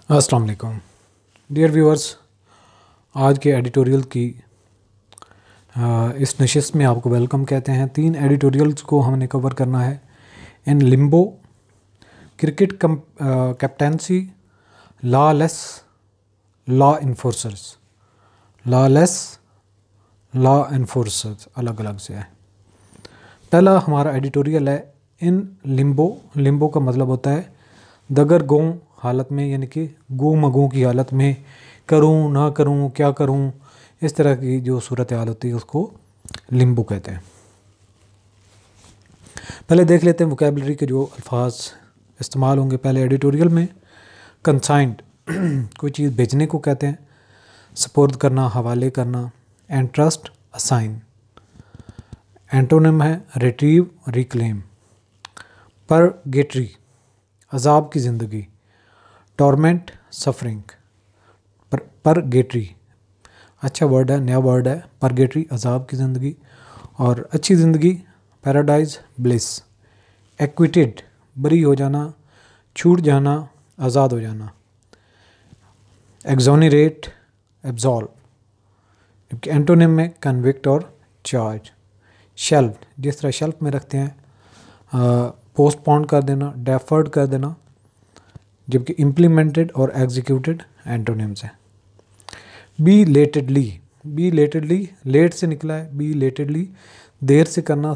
अस्सलाम वालेकुम dear viewers. आज के एडिटोरियल की इस नशिस्त में आपको वेलकम कहते हैं। 3 एडिटोरियल्स को हमने कवर करना है। इन Limbo, cricket captaincy, lawless law enforcers. Lawless law enforcers अलग अलग से है। पहला हमारा एडिटोरियल है इन लिम्बो। लिम्बो का मतलब होता है दगर गों हालत में, यानी कि गो मगों की हालत में, करूं ना करूं, क्या करूं, इस तरह की जो सूरत हाल होती है उसको लिम्बो कहते हैं। पहले देख लेते हैं वोकैबलरी के जो अल्फाज इस्तेमाल होंगे पहले एडिटोरियल में। कंसाइंड कोई चीज़ भेजने को कहते हैं, सपोर्द करना, हवाले करना। Entrust, assign. एंटोनिम है रिट्रीव, रिक्लेम। परगेटरी, अजाब की ज़िंदगी। Torment, suffering. परगेटरी अच्छा वर्ड है, नया वर्ड है। परगेटरी अजाब की ज़िंदगी और अच्छी ज़िंदगी पैराडाइज, ब्लिस। एक्विटेड बरी हो जाना, छूट जाना, आज़ाद हो जाना। Exonerate, absolve. जबकि एंटोनिम में कन्विक्ट और चार्ज। शेल्फ जिस तरह शेल्फ में रखते हैं, पोस्टपोन कर देना, डेफर्ड कर देना। जबकि इम्प्लीमेंटेड और एग्जीक्यूटेड एंटोनिम्स हैं। बी लेटेडली, बी लेटेडली लेट से निकला है। बी लेटेडली देर से करना।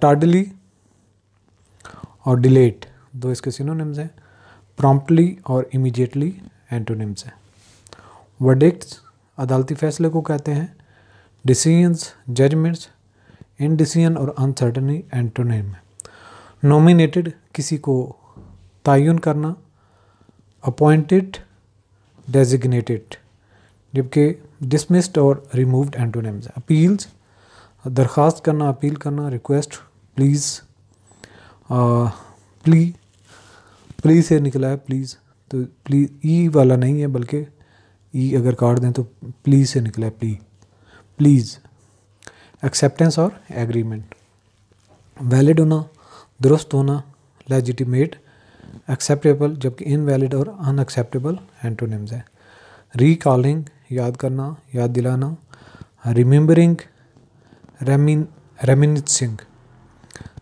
टार्डली और डिलेट दो इसके सिनोनिम्स हैं। प्रॉम्प्टली और इमीडिएटली एंटोनिम्स हैं। वर्डिक्ट्स अदालती फैसले को कहते हैं। Decisions, judgements. इनडिसीजन और अनसर्टनी एंटोनिम है। नॉमिनेटेड किसी को तयन करना। Appointed, designated. जबकि डिसमिस्ड और रिमूव्ड एंटोनिम्स है। अपील्स दरख्वास्त करना, अपील करना। Request, please. प्लीज़ से निकला है प्लीज़, तो प्लीज़ ई वाला नहीं है, बल्कि ई अगर काट दें तो प्लीज़ से निकला है प्लीज़। एक्सेप्टेंस और एग्रीमेंट। वैलिड होना, दुरुस्त होना। Legitimate, acceptable. जबकि इनवैलिड और अनएक्सेप्टेबल एंटोनिम्स है। रिकॉलिंग याद करना, याद दिलाना। रिमेंबरिंग, रेमिनिसिंग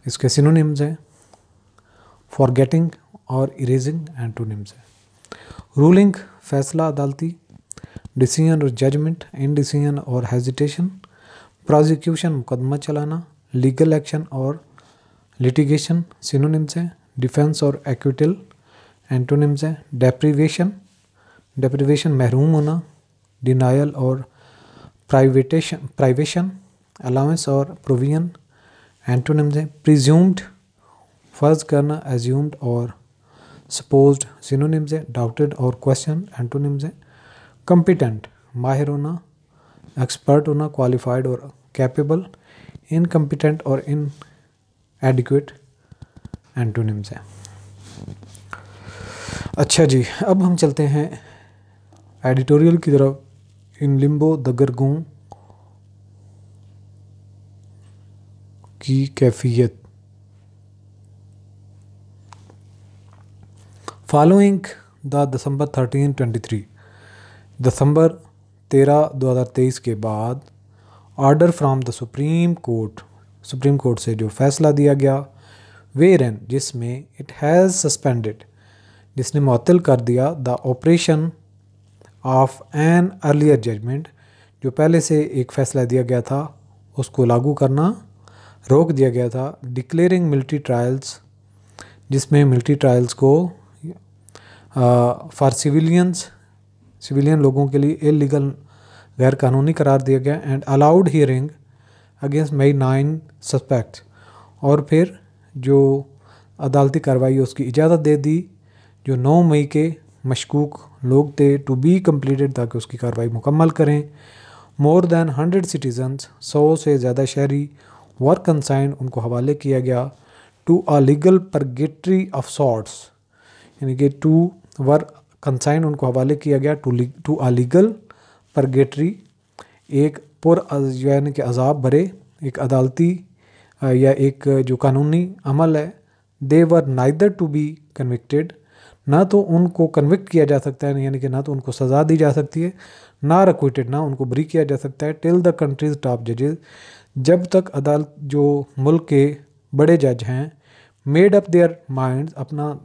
इसके सिनोनिम्स हैं। फॉरगेटिंग और इरेजिंग एंटोनिम्स है। रूलिंग फैसला अदालती। डिसीजन और जजमेंट, इनडिसीजन और हेजिटेशन। प्रोसिक्यूशन मुकदमा चलाना। लीगल एक्शन और लिटिगेशन सिनोनिम्स हैं। डिफेंस और एक्विटल एंटोनिम्स हैं। डेप्रीवेशन, डेप्रीवेशन महरूम होना। डिनायल और प्राइवेशन। अलाउंस और प्रोविजन एंटोनिम्स हैं। प्रिज्यूम्ड फर्ज करना, एज्यूम्ड और सपोज्ड सिनोनिम्स हैं। डाउटेड और क्वेश्चन एंटोनिम्स हैं। कम्पिटेंट माहिर होना, एक्सपर्ट होना, क्वालिफाइड और कैपेबल। इनकम्पिटेंट और इनएडिक्वेट एंटोनिम्स हैं। अच्छा जी, अब हम चलते हैं एडिटोरियल की तरफ। इन लिम्बो दगर गों की कैफियत। फॉलोइंग द दिसंबर 1323, दिसंबर 13, 2023 के बाद order from the supreme court से जो फैसला दिया गया, वेरन जिसमें इट हैज़ सस्पेंडेड जिसने मुअत्तल कर दिया, the operation of an earlier judgement जो पहले से एक फ़ैसला दिया गया था उसको लागू करना रोक दिया गया था। डिक्लेयरिंग मिलिट्री ट्रायल्स जिसमें मिलिट्री ट्रायल्स को फॉर सिविलियन लोगों के लिए इलीगल गैर कानूनी करार दिया गया। And allowed hearing against May 9 suspects, और फिर जो अदालती कार्रवाई उसकी इजाज़त दे दी जो 9 मई के मशकूक लोग थे, टू बी कम्प्लीटेड ताकि उसकी कार्रवाई मुकम्मल करें। मोर दैन 100 सिटीजन्स 100 से ज़्यादा शहरी वर कंसाइन उनको हवाले किया गया to a legal purgatory of sorts, यानी कि टू वर कंसाइन उनको हवाले किया गया टू अ लीगल परगेटरी, एक पुर यानी कि अजाब भरे एक अदालती या एक जो कानूनी अमल है। They were neither to be convicted ना तो उनको कन्विक्ट किया जा सकता है, यानी कि ना तो उनको सज़ा दी जा सकती है, ना रिक्विटेड, ना उनको बरी किया जा सकता है, टिल द कंट्रीज टॉप जजेस, जब तक अदालत जो मुल्क के बड़े जज हैं मेड अप देयर माइंड, अपना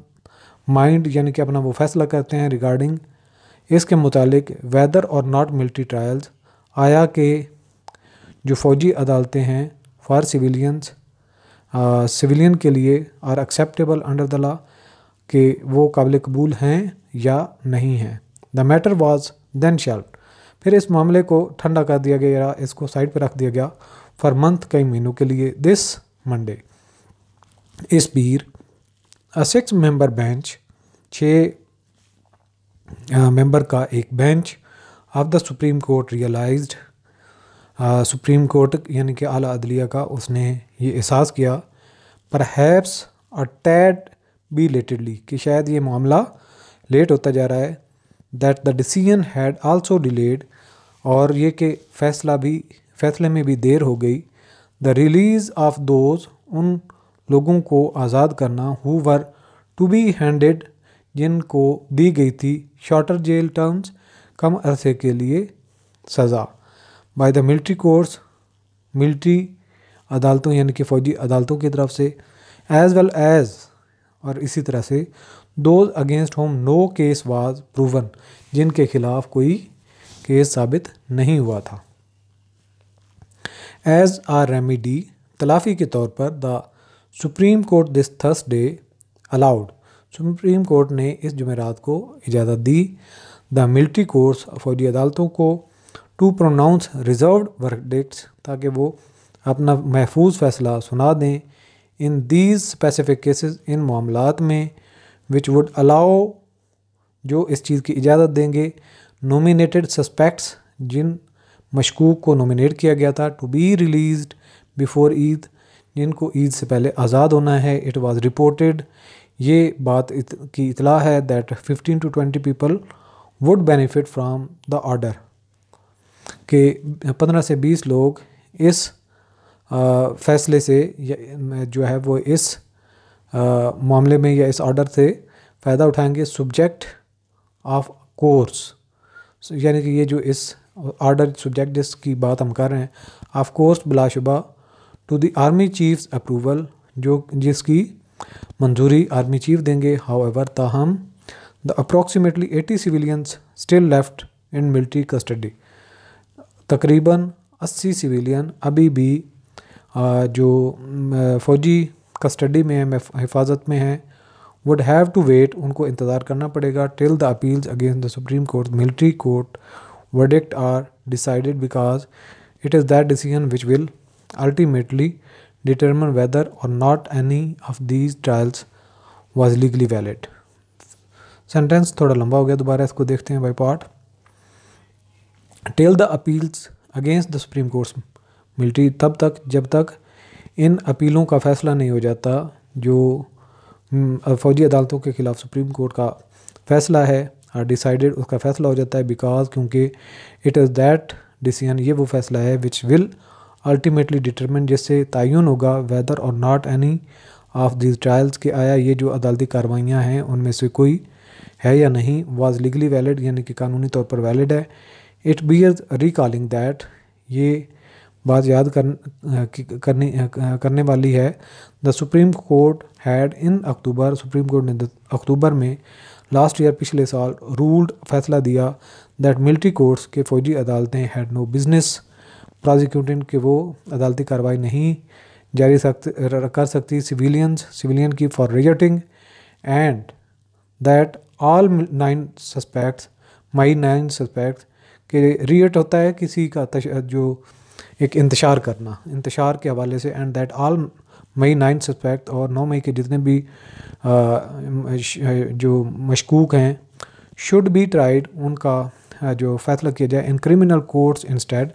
माइंड यानी कि अपना वो फैसला करते हैं रिगार्डिंग इसके मुतालिक weather or not military trials, आया कि जो फ़ौजी अदालतें हैं फॉर सिविलियंस, सिविलियन के लिए are acceptable under the law, कि वो काबिल कबूल हैं या नहीं हैं। The matter was then shelved, फिर इस मामले को ठंडा कर दिया गया, इसको साइड पर रख दिया गया फॉर मंथ, कई महीनों के लिए। दिस मंडे, इस पीर, अ 6 मेंबर बेंच, 6 मेंबर का एक bench of the supreme court realised, supreme court यानी कि आला अदलिया का, उसने ये एहसास किया परहैप्स अ टैड बिलेटेडली, कि शायद ये मामला लेट होता जा रहा है, that the decision had also delayed, और ये कि फैसले में भी देर हो गई, द रिलीज़ ऑफ दोज, उन लोगों को आज़ाद करना, who were to be handed, जिनको दी गई थी शॉर्टर जेल टर्म्स, कम अरसे के लिए सज़ा, by the military courts, military अदालतों यानी कि फ़ौजी अदालतों की तरफ से, एज़ वेल एज़, और इसी तरह से those against whom no case was proven, जिनके खिलाफ कोई केस साबित नहीं हुआ था। एज आ रेमेडी, तलाफ़ी के तौर पर, the supreme court this Thursday allowed, supreme court ने इस जुमेरात को इजाज़त दी, द मिलिट्री कोर्ट्स, फ़ौजी अदालतों को, टू प्रोनाउंस रिजर्व्ड वर्डिक्ट्स, ताकि वो अपना महफूज फ़ैसला सुना दें, इन दीज स्पेसिफिक केसेस, इन मामलात में, विच वुड अलाउ, जो इस चीज़ की इजाज़त देंगे, नोमिनेटेड सस्पेक्ट्स, जिन मशकूक को नोमिनेट किया गया था, to be released before Eid, जिनको ईद से पहले आज़ाद होना है। इट वाज रिपोर्टेड, ये बात की इतला है, that 15 to 20 people would benefit from the order, कि 15 से 20 लोग इस फ़ैसले से जो है वो इस मामले में या इस ऑर्डर से फ़ायदा उठाएंगे, सब्जेक्ट ऑफ कोर्स, यानी कि ये जो इस ऑर्डर सब्जेक्ट जिसकी बात हम कर रहे हैं, ऑफ कोर्स बिलाशुबा, to the army chief's approval, जो जिसकी मंजूरी आर्मी चीफ देंगे। हाउएवर, ताहम, the approximately 80 civilians still left in military custody, तकरीबन 80 सिविलियन अभी भी जो फ़ौजी कस्टडी में है, हिफाजत में है, वुड हैव टू वेट, उनको इंतज़ार करना पड़ेगा, till the appeals against the supreme court military court verdict are decided, because it is that decision which will ultimately determine whether or not any of these trials was legally valid. Sentence थोड़ा लंबा हो गया, दोबारा इसको देखते हैं by part. Till the appeals against the supreme court's military, तब तक जब तक इन अपीलों का फ़ैसला नहीं हो जाता, जो फ़ौजी अदालतों के ख़िलाफ़ सुप्रीम कोर्ट का फ़ैसला है, और डिसाइडेड, उसका फ़ैसला हो जाता है, बिकॉज, क्योंकि इट इज़ दैट डिसीजन, ये वो फ़ैसला है, विच विल अल्टीमेटली डिटरमिन, जिससे तयन होगा, weather or not any of these trials, के आया ये जो अदालती कार्रवाइयाँ हैं उनमें से कोई है या नहीं, वाज लीगली वैलिड, यानी कि कानूनी तौर पर वैलिड है। इट बियर्स रिकॉलिंग दैट, ये बात याद करने वाली है, the supreme court had in October, supreme court ने अक्टूबर में लास्ट ईयर, पिछले साल, रूल्ड, फैसला दिया, दैट मिलिट्री कोर्ट्स के फ़ौजी अदालतें हैड नो बिजनेस प्रोसिक्यूटिंग, के वो अदालती कार्रवाई नहीं जारी कर सकती सिविलियन की for rioting, and that all 9 suspects, my 9 suspects, के रियट होता है किसी का जो एक इंतशार करना, इंतशार के हवाले से, and that all May 9 suspect, और 9 मई के जितने भी जो मशकूक हैं, शुड बी ट्राइड, उनका जो फैसला किया जाए, इन क्रिमिनल कोर्ट्स इंस्टेड,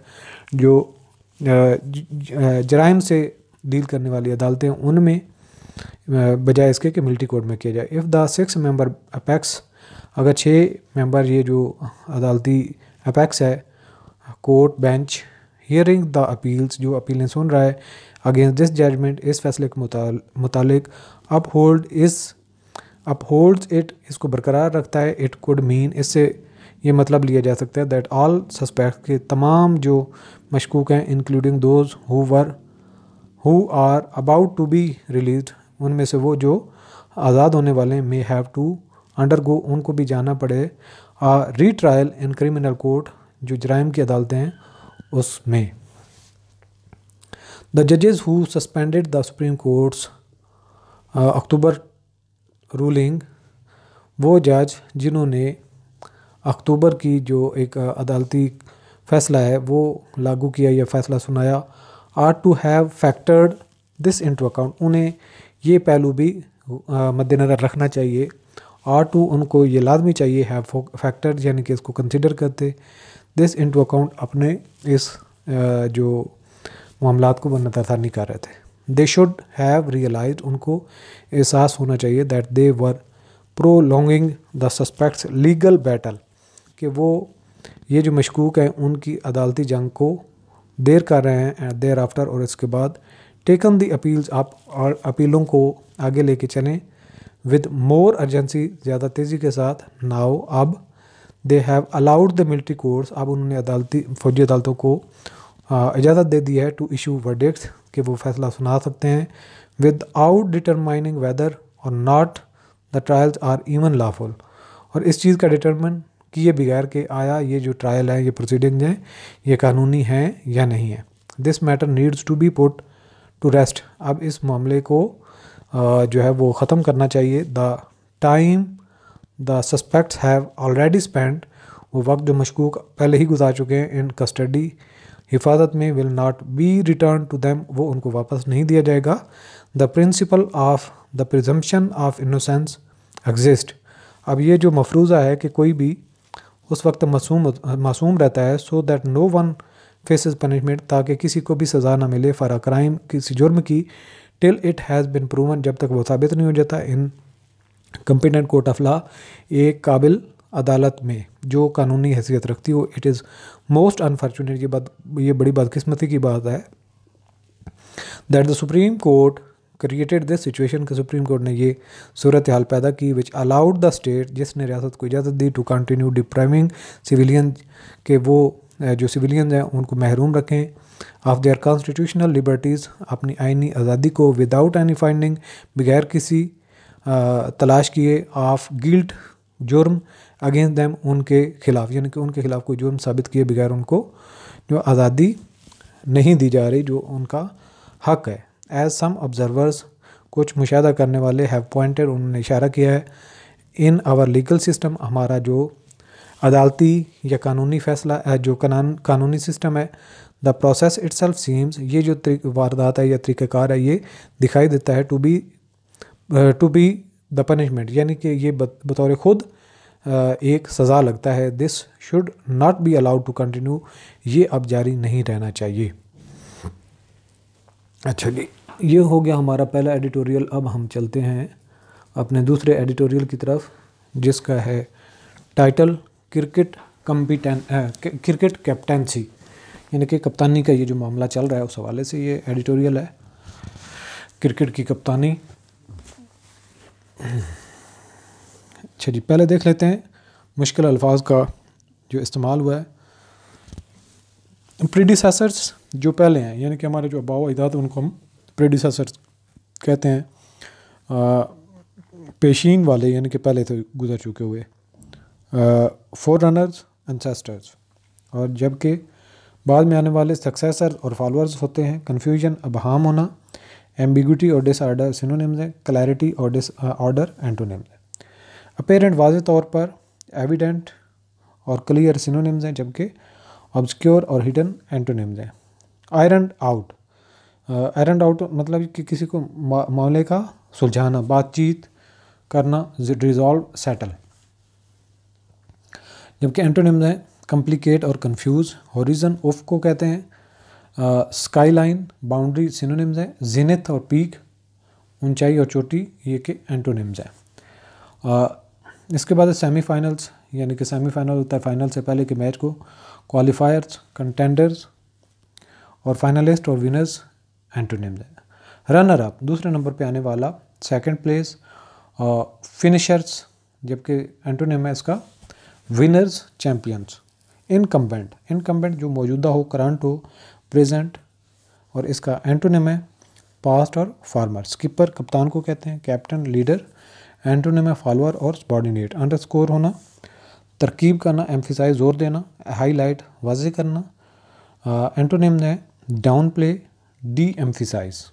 जो जराइम से डील करने वाली अदालतें उनमें, बजाय इसके कि मिलिट्री कोर्ट में किया जाए। इफ़ द 6 मेंबर अपेक्स, अगर 6 मेंबर ये जो अदालती अपेक्स है court bench, hearing the appeals, जो अपीलें सुन रहा है, अगेंस्ट दिस जजमेंट, इस फैसले के मुतालिक, अप होल्ड, इस अपहोल्ड्स इट, इसको बरकरार रखता है। इट कुड मीन, इससे ये मतलब लिया जा सकता है दैट ऑल सस्पेक्ट, के तमाम जो मशकूक हैं, including those who are about to be released, उनमें से वो जो आज़ाद होने वाले हैं, मे हैव टू अंडरगो, उनको भी जाना पड़े री ट्रायल इन क्रिमिनल कोर्ट, जो जराइम की अदालतें हैं उसमें। द जजेस who suspended the supreme courts October ruling, वो जज जिन्होंने अक्टूबर की जो एक अदालती फ़ैसला है वो लागू किया या फ़ैसला सुनाया, are to have factored this into account, उन्हें ये पहलू भी मद्देनज़र रखना चाहिए। आर टू, उनको ये लाजमी चाहिए, हैव फैक्टर्ड यानी कि इसको कंसिडर करते, दिस इनटू अकाउंट, अपने इस जो मामलात को वो नज़रअंदाज नहीं कर रहे थे। दे शुड हैव रियलाइज्ड, उनको एहसास होना चाहिए that they were prolonging the suspects legal battle, कि वो ये जो मशकूक हैं उनकी अदालती जंग को देर कर रहे हैं, एंड देर आफ्टर, और इसके बाद टेकन द अपील्स अप, और अपीलों को आगे लेके चलें, विद मोर अर्जेंसी, ज़्यादा तेज़ी के साथ। नाउ, अब, they have allowed the military courts, अब उन्होंने फौजी अदालतों को इजाज़त दे दी है टू इशू वर्डिक्ट्स, कि वो फैसला सुना सकते हैं, without determining whether or not the trials are even lawful, और इस चीज़ का डिटरमिन किए बगैर कि आया ये जो ट्रायल है, ये प्रोसीडिंग्स हैं, ये कानूनी हैं या नहीं है। This matter needs to be put to rest, अब इस मामले को जो है वो ख़त्म करना चाहिए। The time the suspects have already spend, वो वक्त जो मशकूक पहले ही गुजार चुके हैं इन कस्टडी, हिफाजत में, will not be return to them, वो उनको वापस नहीं दिया जाएगा। The principle of the presumption of innocence exist, अब ये जो मफरूज़ा है कि कोई भी उस वक्त मासूम रहता है, so that no one faces punishment, ताकि किसी को भी सज़ा ना मिले फॉर अ क्राइम, किसी जुर्म की, till it has been proven, जब तक वो साबित नहीं हो जाता, इन कंपिटेंट कोर्ट ऑफ लॉ, एक काबिल अदालत में जो कानूनी हैसियत रखती हो। इट इज़ मोस्ट अनफॉर्चुनेट, ये बड़ी बदकिस्मती की बात है, that the supreme court created this situation, के सुप्रीम कोर्ट ने ये सूरत हाल पैदा की, विच अलाउड द स्टेट, जिसने रियासत को इजाज़त दी, टू कंटिन्यू डिप्राइविंग सिविलियन, के वो जो सिविलियन हैं उनको महरूम रखें ऑफ देयर कॉन्स्टिट्यूशनल लिबर्टीज़, अपनी आइनी आज़ादी को, विदाउट एनी फाइंडिंग, बगैर किसी तलाश किए, ऑफ गिल्ट, जुर्म, अगेंस्ट दैम, उनके खिलाफ, यानी कि उनके खिलाफ कोई जुर्म साबित किए बगैर उनको जो आज़ादी नहीं दी जा रही, जो उनका हक है। एज सम ऑब्जर्वर्स, कुछ मुशाहदा करने वाले, हैव पॉइंटेड, उन्होंने इशारा किया है, इन आवर लीगल सिस्टम, हमारा जो अदालती या कानूनी फ़ैसला जो कानूनी सिस्टम है, द प्रोसेस इटसेल्फ सीम्स, ये जो वारदात है या तरीक़ाकार है, ये दिखाई देता है, टू बी द पनिशमेंट, यानी कि ये बतौर ख़ुद एक सज़ा लगता है। This should not be allowed to continue, ये अब जारी नहीं रहना चाहिए। अच्छा जी, ये हो गया हमारा पहला एडिटोरियल। अब हम चलते हैं अपने दूसरे एडिटोरियल की तरफ, जिसका है टाइटल क्रिकेट कैप्टेंसी, यानी कि कप्तानी का ये जो मामला चल रहा है उस हवाले से ये एडिटोरियल है, क्रिकेट की कप्तानी। अच्छा जी, पहले देख लेते हैं मुश्किल अल्फाज का जो इस्तेमाल हुआ है। प्रीडिसेसर्स जो पहले हैं, यानी कि हमारे जो अबाव अजदाद उनको हम प्रीडिसेसर्स कहते हैं, पेशीन वाले, यानी कि पहले तो गुजर चुके हुए, फोर रनर्स, एंसेस्टर्स, और जबकि बाद में आने वाले सक्सेसर और फॉलोअर्स होते हैं। कन्फ्यूजन, अबहाम होना, एम्बिग्यूटी और डिसऑर्डर सिनोनिम्स हैं, क्लैरिटी और डिसऑर्डर एंटोनिम्स हैं। अपेरेंट, वाज़ेह तौर पर, एविडेंट और क्लियर सिनोनिम्स हैं, जबकि ऑब्सक्योर और हिडन एंटोनिम्स हैं। आयरन आउट, आयरन आउट मतलब कि किसी को मामले का सुलझाना, बातचीत करना, रिजॉल्व, सेटल, जबकि एंटोनिम्स हैं कम्प्लिकेट और कंफ्यूज। हॉरिजन, उफ को कहते हैं। स्काई लाइन, बाउंड्री सिनोनिम्स हैं। जिनेथ और पीक, ऊंचाई और चोटी, ये के एंटोनिम्स हैं। इसके बाद सेमीफाइनल्स, यानी कि सेमीफाइनल होता है फाइनल से पहले के मैच को। क्वालिफायर्स, कंटेंडर्स और फाइनलिस्ट और विनर्स एंटोनिम्स हैं। रनर अप, दूसरे नंबर पे आने वाला, सेकंड प्लेस फिनिशर्स, जबकि एंटोनिम है इसका विनर्स, चैम्पियंस। इनकम्बेंट जो मौजूदा हो, करंट हो, प्रेजेंट, और इसका एंटोनिम है पास्ट और फार्मर। स्किपर कप्तान को कहते हैं, कैप्टन लीडर, एंटोनिम है फॉलोअर और सबॉर्डिनेट। अंडरस्कोर होना, तरकीब करना, एम्फिसाइज जोर देना, हाईलाइट वाज़ेह करना। एंटोनिम है down play, deemphasise.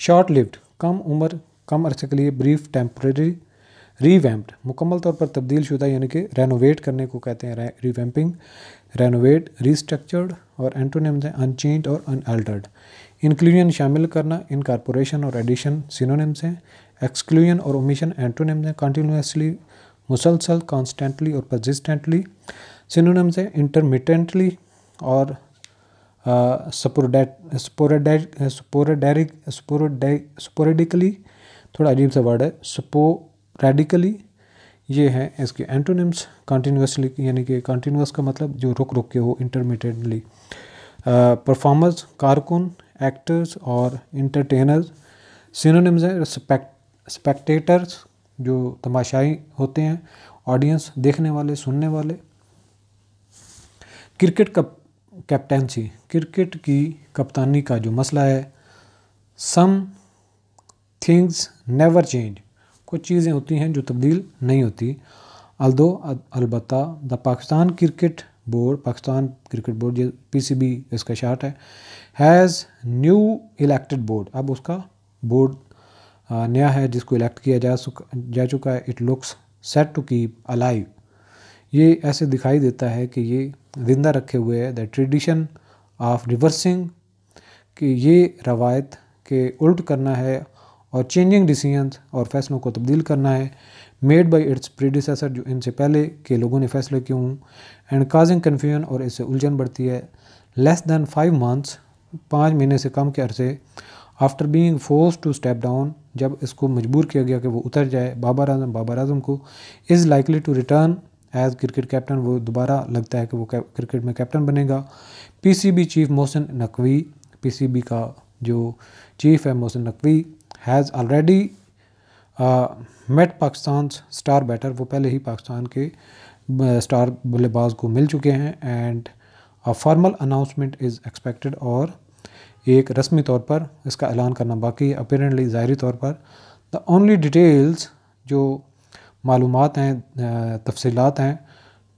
Short lived कम उम्र, कम अरसे के लिए। Brief temporary. रीवैम्प्ड मुकम्मल तौर पर तब्दील शुदा, यानी कि रेनोवेट करने को कहते हैं रीवैम्पिंग, रेनोवेट, रीस्ट्रक्चर्ड। और एंटोनिम्स हैं अनचेंज्ड और अनअल्टर्ड। इंक्लूजन शामिल करना, इनकॉर्पोरेशन और एडिशन सिनोनिम्स हैं। एक्सक्लूजन और ओमिशन एंटोनिम्स हैं। कंटिन्यूसली, मुसलसल, कॉन्स्टेंटली और परसिस्टेंटली सिनोनिम्स हैं। इंटरमिटेंटली और स्पोरेडिकली, थोड़ा अजीब सा वर्ड है, स्पोरेडिकली, ये हैं इसके एंटोनिम्स। कंटिन्यूसली यानी कि कंटिन्यूस का मतलब जो रुक रुक के हो, इंटरमिटेंटली। परफॉर्मर्स, कारकुन, एक्टर्स और इंटरटेनर्स सिनोनिम्स हैं। स्पेक्टेटर्स जो तमाशाई होते हैं, ऑडियंस, देखने वाले, सुनने वाले। क्रिकेट का कैप्टेंसी, क्रिकेट की कप्तानी का जो मसला है। सम थिंग्स नेवर चेंज, कुछ चीज़ें होती हैं जो तब्दील नहीं होती। अल्दो अलबत्ता the Pakistan cricket board, Pakistan cricket board जो PCB इसका शार्ट है, हैज़ न्यू इलेक्टेड बोर्ड, अब उसका बोर्ड नया है जिसको इलेक्ट किया जा चुका है। It looks set to keep alive, ये ऐसे दिखाई देता है कि ये ज़िंदा रखे हुए है। द ट्रेडिशन ऑफ रिवर्सिंग, कि ये रवायत के उल्ट करना है और चेंजिंग डिसीजंस और फैसलों को तब्दील करना है। मेड बाय इट्स प्रीडिसेसर, जो इनसे पहले के लोगों ने फैसले किए हों। एंड काजिंग कन्फ्यूजन, और इससे उलझन बढ़ती है। लेस दैन 5 मंथ्स, 5 महीने से कम के अरसे। After being force to step down, जब इसको मजबूर किया गया कि वो उतर जाए, बाबर आजम को। Is likely to return as cricket captain, वो दोबारा लगता है कि वो क्रिकेट में कैप्टन बनेगा। PCB chief Mohsin Naqvi, PCB का जो चीफ है Mohsin Naqvi, has already met Pakistan star batter, वो पहले ही पाकिस्तान के स्टार बल्लेबाज को मिल चुके हैं। And a formal announcement is expected, और एक रस्मी तौर पर इसका ऐलान करना बाकी है, अपीरेंटली ज़ाहरी तौर पर। द ओनली डिटेल्स, जो मालूमात हैं, तफसीलात हैं,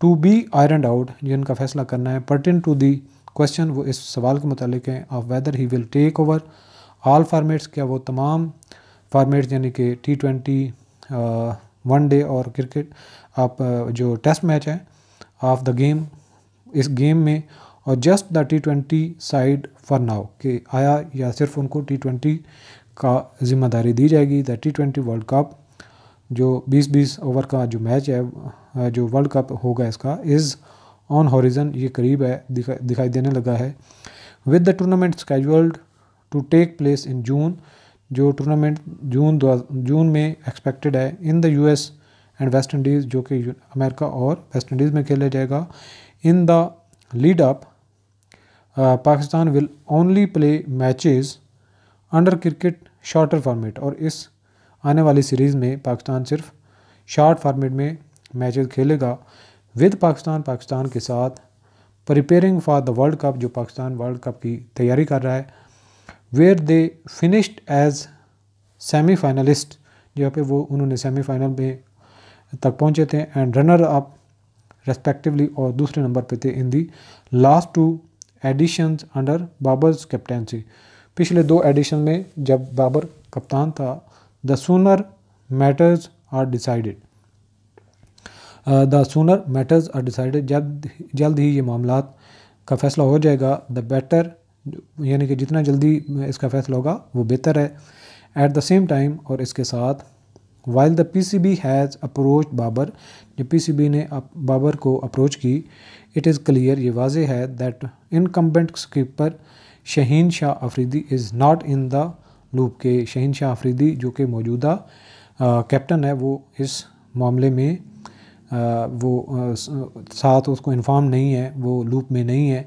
टू बी आयरन आउट, जिनका फैसला करना है, पर्टिन टू दी क्वेश्चन, वो इस सवाल के मुतालिक हैं, of whether he will take over all formats, क्या वो तमाम फॉर्मेट्स यानी कि T20, वनडे और क्रिकेट आप जो टेस्ट मैच है ऑफ द गेम, इस गेम में, और just the T20 side for now, कि आया या सिर्फ उनको T20 का ज़िम्मेदारी दी जाएगी। द T20 वर्ल्ड कप, जो 20-20 ओवर का जो मैच है, जो वर्ल्ड कप होगा इसका, इज़ ऑन हॉरिजन, ये करीब है, दिखाई देने लगा है। With the tournament scheduled to take place in June, जो टूर्नामेंट जून में एक्सपेक्टेड है। In the US and West Indies, जो कि अमेरिका और वेस्ट इंडीज़ में खेला जाएगा। In the lead up, Pakistan will only play matches under cricket shorter format, और इस आने वाली सीरीज़ में पाकिस्तान सिर्फ शॉर्ट फॉर्मेट में मैचेस खेलेगा। विद पाकिस्तान के साथ preparing for the world cup, जो पाकिस्तान वर्ल्ड कप की तैयारी कर रहा है। Where they finished as semifinalist, जहाँ पे वो उन्होंने सेमीफाइनल में तक पहुँचे थे। एंड रनर अप रेस्पेक्टिवली, और दूसरे नंबर पे थे in the last 2 editions under Babar's captaincy, पिछले 2 एडिशन में जब बाबर कप्तान था। The sooner matters are decided, the sooner matters are decided, जल्द ही ये मामलात का फ़ैसला हो जाएगा। द बेटर, यानी कि जितना जल्दी इसका फ़ैसला होगा वो बेहतर है। एट द सेम टाइम, और इसके साथ, while the PCB has approach Babar, जब PCB ने बाबर को अप्रोच की, इट इज़ क्लियर, ये वाज़े है, that incumbent skipper Shaheen Shah Afridi is not in the loop, के शहीन शाह अफरीदी जो कि मौजूदा कैप्टन है, वो इस मामले में वो साथ उसको इन्फॉर्म नहीं है, वो लूप में नहीं है।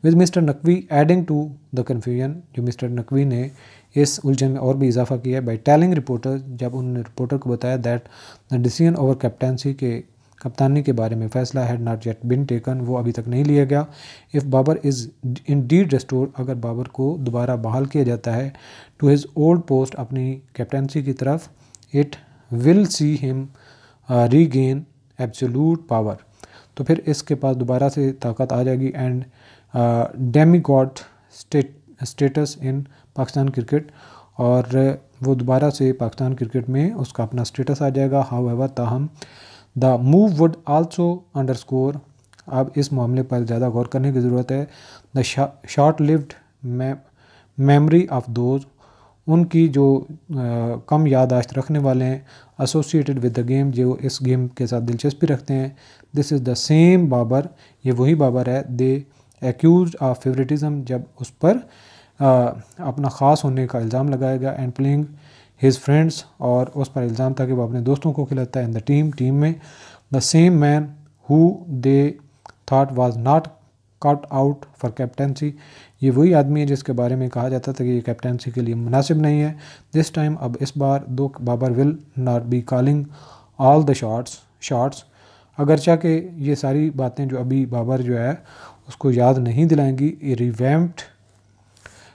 With mister Naqvi adding to the confusion, जो मिस्टर नकवी ने इस उलझन में और भी इजाफा किया है। बाई टेलिंग रिपोर्टर, जब उन्होंने रिपोर्टर को बताया that the decision over captaincy के कप्तानी के बारे में फ़ैसला had not yet been taken, वो अभी तक नहीं लिया गया। If Babar is indeed restore, अगर बाबर को दोबारा बहाल किया जाता है टू हिज ओल्ड पोस्ट, अपनी कैप्टनसी की तरफ, it will see him regain absolute power, तो फिर इसके पास दोबारा से ताकत आ जाएगी and demigod status in Pakistan cricket, और वो दोबारा से पाकिस्तान क्रिकेट में उसका अपना स्टेटस आ जाएगा। हाउएवर, ताहम the move would also underscore, अब इस मामले पर ज़्यादा गौर करने की ज़रूरत है। The short lived memory of those, उनकी जो कम याददाश्त रखने वाले हैं, एसोसिएटेड विद द गेम, जो इस गेम के साथ दिलचस्पी रखते हैं। This is the same Babar, ये वही बाबर है। दे एक्यूज ऑफ फेवरेटिज्म, जब उस पर अपना ख़ास होने का इल्ज़ाम लगाएगा, एंड प्लेइंग हिज फ्रेंड्स, और उस पर इल्ज़ाम था कि वो अपने दोस्तों को खिलाता है इन द टीम में। The same man who they thought was not cut out for captaincy, ये वही आदमी है जिसके बारे में कहा जाता था कि ये कैप्टनसी के लिए मुनासिब नहीं है। दिस टाइम, अब इस बार दो Babar will not be calling all the shots, अगरचा कि ये सारी बातें जो अभी बाबर जो है उसको याद नहीं दिलाएंगी। ये रिवैम्प्ड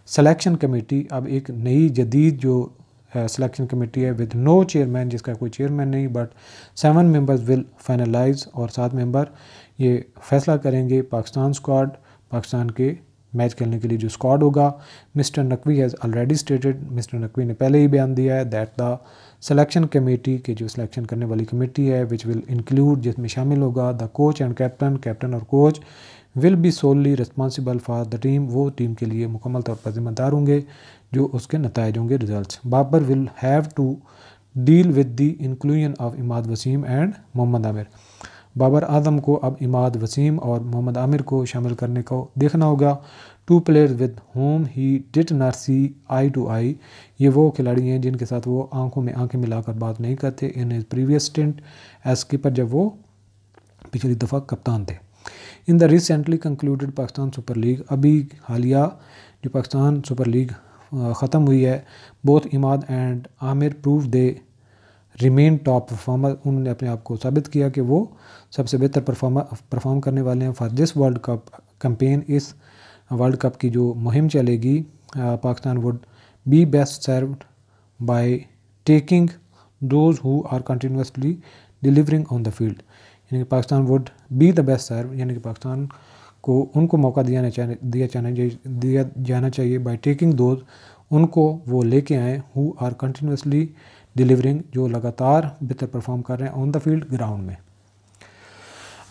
सिलेक्शन कमेटी, अब एक नई जदीद जो सिलेक्शन कमेटी है विद नो चेयरमैन, जिसका कोई चेयरमैन नहीं, बट 7 मेंबर्स विल फाइनलाइज, और 7 मेंबर ये फैसला करेंगे पाकिस्तान स्क्वाड, पाकिस्तान के मैच खेलने के लिए जो स्क्वाड होगा। Mister Naqvi has already stated, mister Naqvi ने पहले ही बयान दिया है दैट द सिलेक्शन कमेटी के जो सिलेक्शन करने वाली कमेटी है विच विल इंक्लूड, जिसमें शामिल होगा द कोच एंड कैप्टन और coach, will be solely responsible for the team, वो टीम के लिए मुकम्मल तौर पर जिम्मेदार होंगे जो उसके नताइज होंगे, results. Babar will have to deal with the inclusion of Imad Wasim and Mohammad Amir, Babar Azam को अब इमाद वसीम और मोहम्मद आमिर को शामिल करने को देखना होगा। 2 players with whom he did not see eye to eye, ये वो खिलाड़ी हैं जिनके साथ वो आंखों में आंखें मिलाकर बात नहीं करते in his previous stint as keeper, जब वो पिछली दफ़ा कप्तान थे। In the recently concluded Pakistan super league, अभी हालिया जो पाकिस्तान सुपर लीग ख़त्म हुई है, both Imad and Amir prove they remain top performer, उन्होंने अपने आप को साबित किया कि वो सबसे बेहतर परफॉर्म करने वाले हैं for this world cup campaign. इस वर्ल्ड कप की जो मुहिम चलेगी, Pakistan would be best served by taking those who are continuously delivering on the field, यानी कि Pakistan would be the best serve, यानी कि पाकिस्तान को उनको मौका दिया जाना चाहिए बाय टेकिंग दोज, उनको वो लेके आएँ हु आर कंटिन्यूसली डिलीवरिंग, जो लगातार बेहतर परफॉर्म कर रहे हैं ऑन द फील्ड, ग्राउंड में।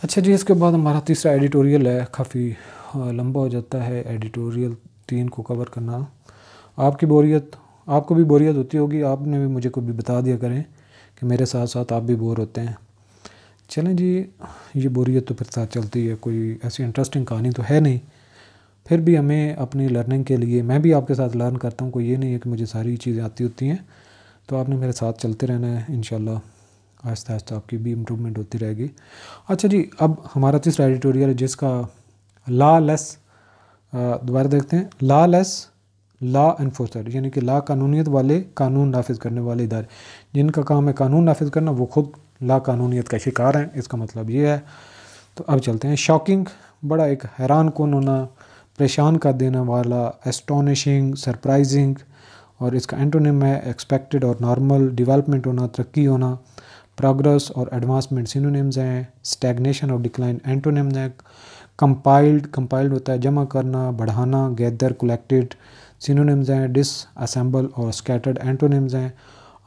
अच्छा जी, इसके बाद हमारा तीसरा एडिटोरियल है, काफ़ी लंबा हो जाता है एडिटोरियल 3 को कवर करना। आपको भी बोरियत होती होगी, आपने भी मुझे कभी बता दिया करें कि मेरे साथ साथ आप भी बोर होते हैं। चलें जी, ये बोरियत तो फिर साथ चलती है, कोई ऐसी इंटरेस्टिंग कहानी तो है नहीं, फिर भी हमें अपनी लर्निंग के लिए, मैं भी आपके साथ लर्न करता हूँ, कोई ये नहीं है कि मुझे सारी चीज़ें आती होती हैं, तो आपने मेरे साथ चलते रहना है, इंशाल्लाह आहिस्ता आहिस्ता आपकी भी इम्प्रूवमेंट होती रहेगी। अच्छा जी, अब हमारा तीसरा एडिटोरियल है जिसका लॉ लेस, दोबारा देखते हैं, लॉ लेस लॉ एनफोर्सर, यानी कि लॉ कानूनियत वाले, कानून नाफिज करने वाले इदारे, जिनका काम है कानून नाफिज करना, वो खुद ला कानूनियत का शिकार हैं, इसका मतलब ये है। तो अब चलते हैं, शॉकिंग, बड़ा एक हैरान कौन होना, परेशान कर देने वाला, एस्टोनिशिंग, सरप्राइजिंग, और इसका एंटोनिम है एक्सपेक्टेड और नॉर्मल, डेवलपमेंट होना, तरक्की होना, प्रोग्रेस और एडवांसमेंट सिनोनिम्स हैं, स्टैग्नेशन और डिक्लाइन एंटोनिम्स हैं, कंपाइल्ड होता है जमा करना, बढ़ाना, गैदर, कलेक्टेड सिनोनिम्स हैं, डिसअसेंबल और स्कैटर्ड एंटोनिम्स हैं,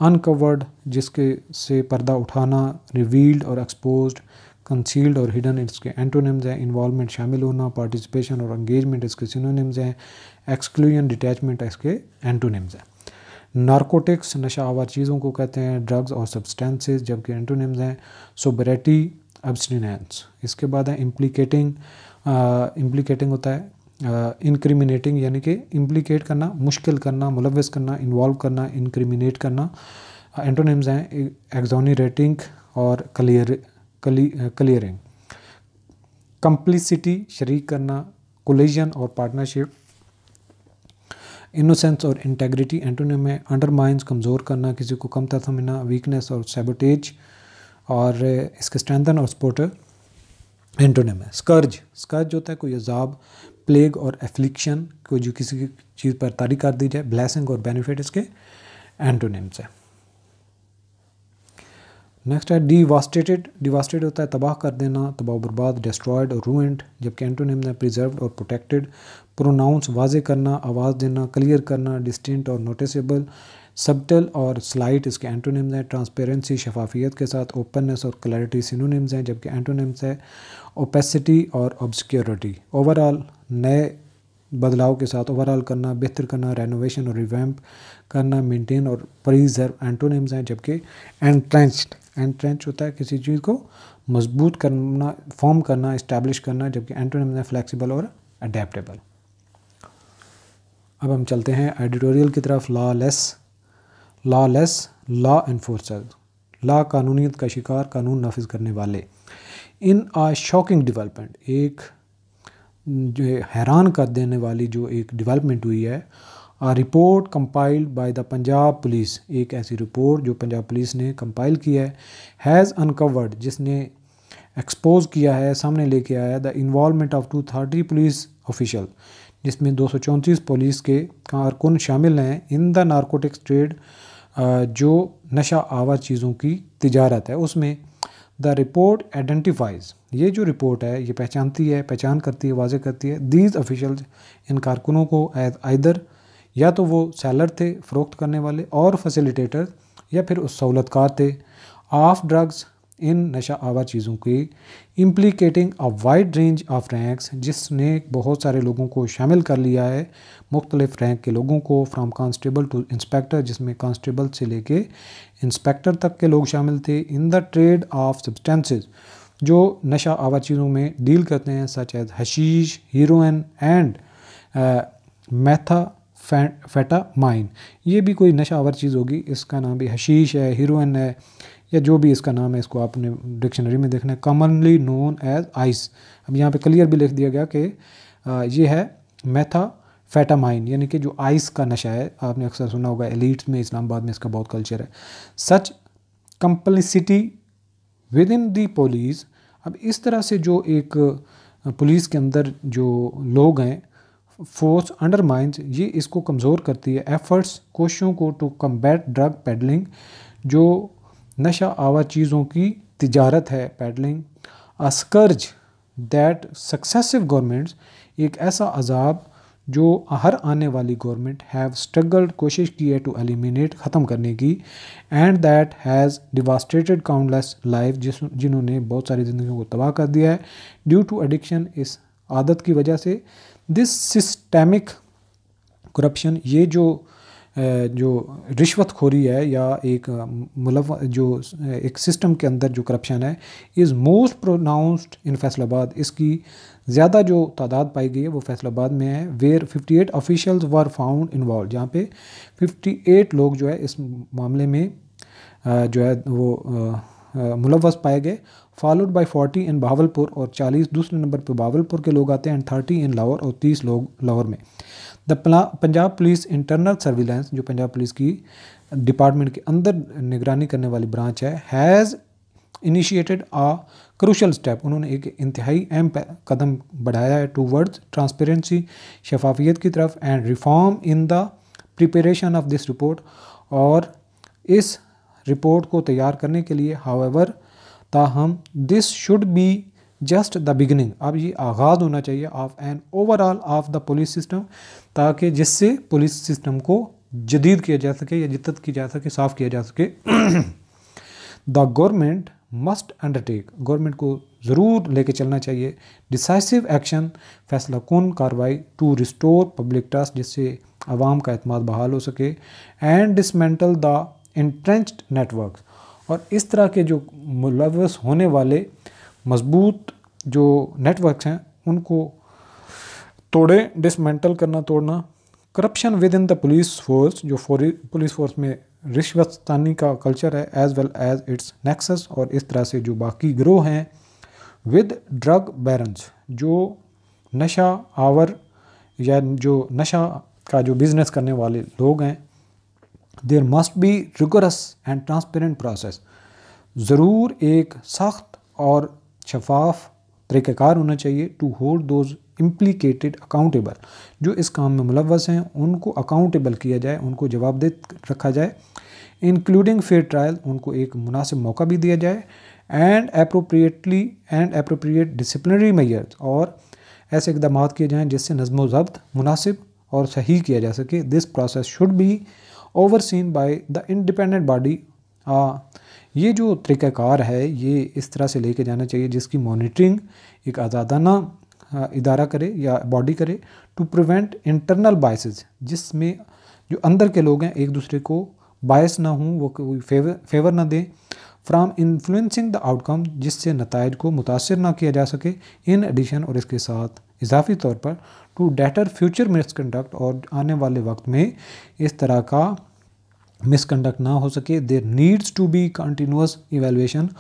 अनकवर्ड जिसके से पर्दा उठाना, रिवील्ड और एक्सपोज्ड, कंसील्ड और हिडन इसके एंटोनिम्स हैं, इन्वॉल्वमेंट शामिल होना, पार्टिसिपेशन और एंगेजमेंट इसके सिनोनिम्स हैं, एक्सक्लूजन डिटैचमेंट इसके एंटोनिम्स हैं। नारकोटिक्स नशा आवर चीज़ों को कहते हैं, ड्रग्स और सब्सटेंसेस जबकि एंटोनिम्स हैं, सोबरेटी, एब्सटिनेंस। इसके बाद है इम्प्लीकेटिंग होता है इंक्रिमिनेटिंग, यानी कि इम्प्लीकेट करना, मुश्किल करना, मुलव्वस करना, इन्वॉल्व करना, इंक्रिमिनेट करना। एंटोनिम्स हैं एक्सोनरेटिंग और क्लियरिंग, कंप्लिसिटी शरीक करना, कोलिजन और पार्टनरशिप, इनोसेंस और इंटेग्रिटी एंटोनिम में अंडरमाइंस कमज़ोर करना, किसी को कमतर समझना, वीकनेस और सैबोटेज, और इसके स्ट्रेंथन और सपोर्टर एंटोनिम है। स्कर्ज, स्कर्ज होता है कोई अजाब, प्लेग और एफ्लिक्शन, कोई जो किसी चीज़ पर तारी कर दी जाए। ब्लेसिंग और बेनिफिट इसके एंटोनिम्स है। नेक्स्ट है डिवास्टेटेड, डिवास्टेड होता है तबाह कर देना, तबाह बर्बाद, डिस्ट्रॉयड और रूइंड, जबकि एंटोनिम्स है प्रिजर्व्ड और प्रोटेक्टेड। प्रोनाउंस वाजे करना, आवाज़ देना, क्लियर करना, डिस्टिंक्ट और नोटिसेबल। सबटल और स्लाइट इसके एंटोनिम्स हैं। ट्रांसपेरेंसी शफाफियत के साथ, ओपननेस और क्लैरिटी सिनोनिम्स हैं, जबकि एंटोनिम्स है ओपेसिटी और ऑब्सक्योरिटी। ओवरऑल नए बदलाव के साथ, ओवरऑल करना, बेहतर करना, रेनोवेशन और रिवैम्प करना, मेंटेन और प्रिजर्व एंटोनिम्स हैं, जबकि एंट्रेंच्ड, एंट्रेंच होता है किसी चीज़ को मजबूत करना, फॉर्म करना, इस्टेब्लिश करना, जबकि एंटोनिम्स हैं फ्लेक्सिबल और अडेप्टेबल। अब हम चलते हैं एडिटोरियल की तरफ। Lawless, lawless law enforcer, law कानूनियत का शिकार, कानून नाफिज करने वाले। इन आ शॉकिंग डेवलपमेंट, एक जो हैरान कर देने वाली जो एक डेवलपमेंट हुई है। A report compiled by the Punjab police, एक ऐसी रिपोर्ट जो पंजाब पुलिस ने कंपाइल किया है। हैज़ अनकवर्ड, जिसने एक्सपोज किया है, सामने लेके आया the involvement of 230 police official, जिसमें 234 पुलिस के कारकुन शामिल हैं। इन द नारकोटिक्स ट्रेड, जो नशा आवर चीज़ों की तिजारत है उसमें। द रिपोर्ट आइडेंटिफाइज, ये जो रिपोर्ट है ये पहचानती है, पहचान करती है, वाजे करती है। दीज ऑफिशियल्स, इन कारकुनों को एज आइदर, या तो वो सेलर थे फ़रोख्त करने वाले, और फैसिलिटेटर, या फिर उस सहूलतकार थे, ऑफ ड्रग्स, इन नशा आवर चीज़ों की। Implicating a wide range of ranks, जिसने बहुत सारे लोगों को शामिल कर लिया है, मुख्तलिफ रैंक के लोगों को, फ्राम कांस्टेबल टू इंस्पेक्टर, जिसमें कांस्टेबल से लेके इंस्पेक्टर तक के लोग शामिल थे। In the trade of substances, जो नशा आवर चीज़ों में डील करते हैं, such as hashish, heroin and methamphetamine, ये भी कोई नशा आवर चीज़ होगी, इसका नाम भी हशीश है, हीरोइन है, या जो भी इसका नाम है, इसको आपने डिक्शनरी में देखना है। कॉमनली नोन एज आइस, अब यहाँ पे क्लियर भी लिख दिया गया कि ये है मेथाफेटामाइन, यानी कि जो आइस का नशा है। आपने अक्सर सुना होगा एलिट्स में, इस्लामाबाद में इसका बहुत कल्चर है। सच कंप्लिसिटी विद इन दी पुलिस, अब इस तरह से जो एक पुलिस के अंदर जो लोग हैं, फोर्स अंडरमाइंस, ये इसको कमज़ोर करती है। एफर्ट्स, कोशिशों को, टू कम्बैट ड्रग पेडलिंग, जो नशा आवर चीज़ों की तिजारत है, पेडलिंग। अस्कर्ज दैट सक्सेसिव गवर्नमेंट्स, एक ऐसा अजाब जो हर आने वाली गवर्नमेंट हैव स्ट्रगल्ड, कोशिश की है, टू एलिमिनेट, ख़त्म करने की। And that has devastated countless life, जिन्होंने बहुत सारी ज़िंदगियों को तबाह कर दिया है। ड्यू टू एडिक्शन, इस आदत की वजह से। दिस सिस्टेमिक करप्शन, ये जो रिश्वतखोरी है, या एक जो एक सिस्टम के अंदर जो करप्शन है, is most pronounced in Faisalabad, इसकी ज़्यादा जो तादाद पाई गई है वो फैसलाबाद में है। Where 58 officials were found involve, जहाँ पे 58 लोग जो है इस मामले में जो है वो मुलव्वस पाए गए। फॉलोड बाय 40 इन बहावलपुर, और 40 दूसरे नंबर पे बहावलपुर के लोग आते हैं, एंड 30 इन लाहौर, और 30 लोग लाहौर में। The Punjab police internal surveillance, जो पंजाब पुलिस की डिपार्टमेंट के अंदर निगरानी करने वाली ब्रांच है, has initiated a crucial step, उन्होंने एक इंतहाई अहम कदम बढ़ाया है, टूवर्ड्स ट्रांसपेरेंसी, शफाफियत की तरफ, and reform in the preparation of this report, और इस रिपोर्ट को तैयार करने के लिए। हाउएवर, ताहम, this should be just the beginning, अब ये आगाज़ होना चाहिए of an overall of the police system, ताकि जिससे पुलिस सिस्टम को जदीद किया जा सके, या जिद्दत की जा सके, साफ़ किया जा सके। The government must undertake, government को ज़रूर लेके चलना चाहिए डिसाइसिव एक्शन, फैसला कौन कार्रवाई, टू रिस्टोर पब्लिक ट्रस्ट, जिससे आवाम का एतमाद बहाल हो सके। And dismantle the entrenched network, और इस तरह के जो मुलव्वस होने वाले मजबूत जो नेटवर्क्स हैं उनको तोड़े, डिसमेंटल करना, तोड़ना। Corruption with in the police force, जो पुलिस फोर्स में रिश्वतस्तानी का कल्चर है as well as it's nexus, और इस तरह से जो बाकी ग्रोह हैं विद ड्रग बैरन्स, जो नशा आवर या जो नशा का जो बिज़नेस करने वाले लोग हैं, there must be rigorous and transparent process, ज़रूर एक सख्त और शफाफ तरीक़ाकार होना चाहिए to hold those implicated accountable, जो इस काम में मुलव्वस हैं उनको अकाउंटेबल किया जाए, उनको जवाबदेह रखा जाए, इंक्लूडिंग फेयर ट्रायल, उनको एक मुनासिब मौका भी दिया जाए, एंड एप्रोप्रिएट डिसिप्लिनरी मेजर्स, और ऐसे इक़दाम किए जाएँ जिससे नज़्म व ज़ब्त मुनासिब और सही किया जा सके। This process should be overseen by the independent body, ये जो तरीक़ाकार है ये इस तरह से लेके जाना चाहिए जिसकी मॉनिटरिंग एक आज़ादाना इदारा करे या बॉडी करे, टू प्रिवेंट इंटरनल बायसेस, जिसमें जो अंदर के लोग हैं एक दूसरे को बायस ना हों, वो कोई फेवर ना दें, फ्राम इन्फ्लुएंसिंग द आउटकम, जिससे नताइज को मुतासर ना किया जा सके। इन एडिशन, और इसके साथ इजाफी तौर पर, टू डेटर फ्यूचर मिसकंडक्ट, और आने वाले वक्त में इस तरह का मिसकंडक्ट ना हो सके। There needs to be continuous evaluation,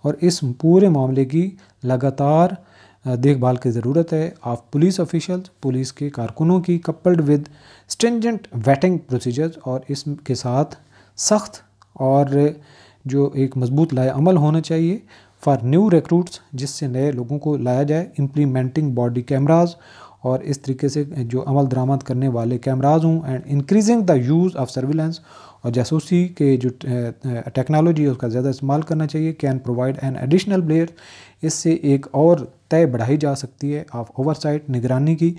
और इस पूरे मामले की लगातार देखभाल की ज़रूरत है। ऑफ पुलिस ऑफिशल्स, पुलिस के कारकुनों की, coupled with stringent waiting procedures, और इसके साथ सख्त और जो एक मजबूत लाए अमल होना चाहिए फॉर न्यू रिक्रूट्स, जिससे नए लोगों को लाया जाए, इम्प्लीमेंटिंग बॉडी कैमराज, और इस तरीके से जो अमल दरामद करने वाले कैमराज हों, and increasing the use of surveillance, और जासूसी के जो टेक्नोलॉजी है उसका ज़्यादा इस्तेमाल करना चाहिए। Can provide an additional layer, इससे एक और तय बढ़ाई जा सकती है ऑफ ओवरसाइट, निगरानी की।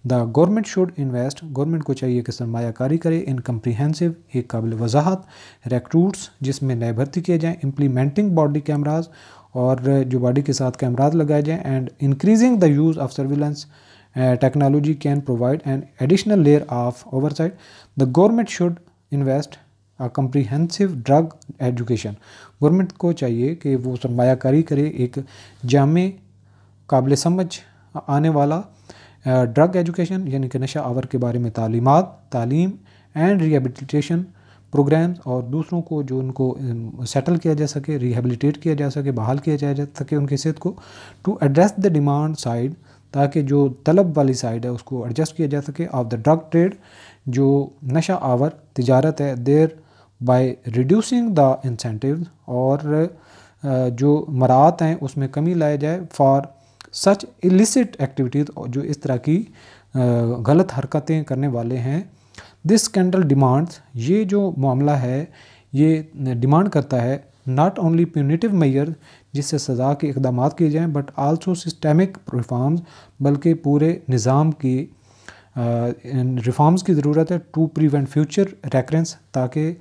The government should invest, government को चाहिए कि सरमायाकारी करे इन कम्प्रीहेंसिव, एक काबिल वजाहत रिक्रूट्स, जिसमें नए भर्ती किए जाएँ, इम्प्लीमेंटिंग बॉडी कैमराज, और जो बॉडी के साथ कैमराज लगाए जाएँ, and increasing the use of surveillance technology can provide an additional layer of oversight. The government should invest a comprehensive drug education. Government को चाहिए कि वो सरमायाकारी करे एक जामे काबिल समझ आने वाला ड्रग एजुकेशन, यानी कि नशा आवर के बारे में तालीम एंड रिहेबिलिटेशन प्रोग्राम्स, और दूसरों को जो उनको सेटल किया जा सके, रिहेबिलिटेट किया जा सके, बहाल किया जा सके उनकी सेहत को, to address the demand side, ताकि जो तलब वाली साइड है उसको एडजस्ट किया जा सके, ऑफ द ड्रग ट्रेड, जो नशा आवर तिजारत है, there by reducing the incentive, और जो मरात हैं उसमें कमी लाया जाए, फॉर सच इलिसिट एक्टिविटीज़, जो इस तरह की गलत हरकतें करने वाले हैं। दिस स्कैंडल डिमांड्स, ये जो मामला है ये डिमांड करता है नॉट ओनली प्यूनिटिव मेजर, जिससे सज़ा के इक़दाम किए जाएँ, बट आल्सो सिस्टमिक रिफॉर्म्स, बल्कि पूरे निज़ाम की रिफॉर्म्स की ज़रूरत है, टू प्रिवेंट फ्यूचर रेकरेंस, ताकि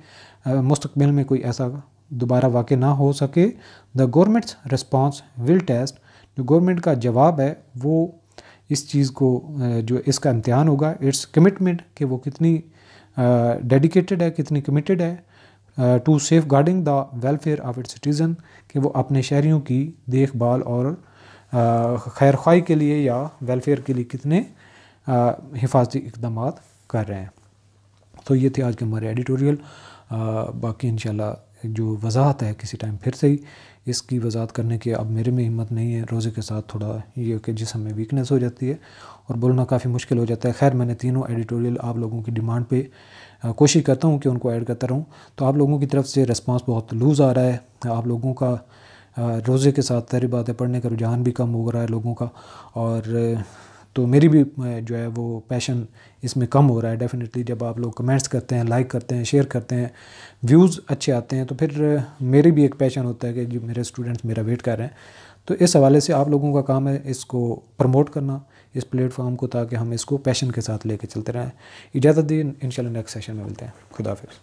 मुस्तकबिल में कोई ऐसा दोबारा वाक़ ना हो सके। The government's response will test, जो गवर्नमेंट का जवाब है वो इस चीज़ को जो इसका इम्तिहान होगा, इट्स कमिटमेंट, कि वो कितनी डेडिकेटेड है, कितनी कमिटेड है, to safeguarding the welfare of its citizen, कि वो अपने शहरियों की देखभाल और खैर ख्वाही के लिए या वेलफेयर के लिए कितने हिफाजती इक़दाम कर रहे हैं। तो ये थे आज के हमारे एडिटोरियल। बाकी इंशाल्लाह जो वजाहत है किसी टाइम फिर से ही इसकी वजाहत करने की अब मेरे में हिम्मत नहीं है, रोज़े के साथ थोड़ा ये कि जिसम में वीकनेस हो जाती है और बोलना काफ़ी मुश्किल हो जाता है। खैर मैंने तीनों एडिटोरियल आप लोगों की डिमांड पे कोशिश करता हूँ कि उनको ऐड करता रहूँ। तो आप लोगों की तरफ से रिस्पांस बहुत लूज़ आ रहा है, आप लोगों का रोज़े के साथ तहरी बातें पढ़ने का रुझान भी कम हो रहा है लोगों का, और तो मेरी भी जो है वो पैशन इसमें कम हो रहा है डेफिनेटली। जब आप लोग कमेंट्स करते हैं, लाइक करते हैं, शेयर करते हैं, व्यूज़ अच्छे आते हैं, तो फिर मेरी भी एक पैशन होता है कि जो मेरे स्टूडेंट्स मेरा वेट कर रहे हैं। तो इस हवाले से आप लोगों का काम है इसको प्रमोट करना, इस प्लेटफॉर्म को, ताकि हम इसको पैशन के साथ लेके चलते रहें। इजाज़त दी, इंशाल्लाह नेक्स्ट सेशन में मिलते हैं। खुदा हाफिज़।